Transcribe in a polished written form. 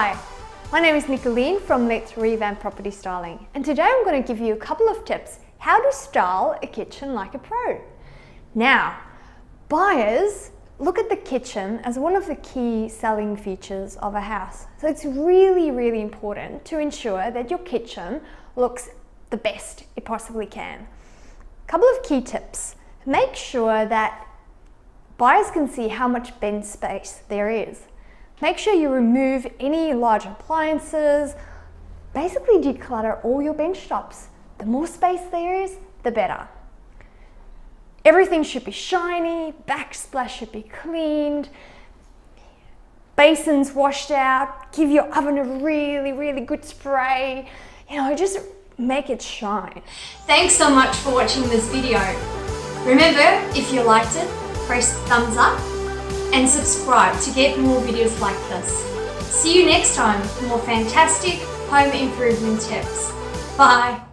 Hi, my name is Nicolene from Let's Revamp Property Styling, and today I'm going to give you a couple of tips how to style a kitchen like a pro. Now, buyers look at the kitchen as one of the key selling features of a house. So it's really important to ensure that your kitchen looks the best it possibly can. A couple of key tips. Make sure that buyers can see how much bench space there is. Make sure you remove any large appliances. Basically declutter all your bench tops. The more space there is, the better. Everything should be shiny, backsplash should be cleaned, basins washed out, give your oven a really good spray, just make it shine. Thanks so much for watching this video. Remember, if you liked it, press thumbs up and subscribe to get more videos like this. See you next time for more fantastic home improvement tips. Bye.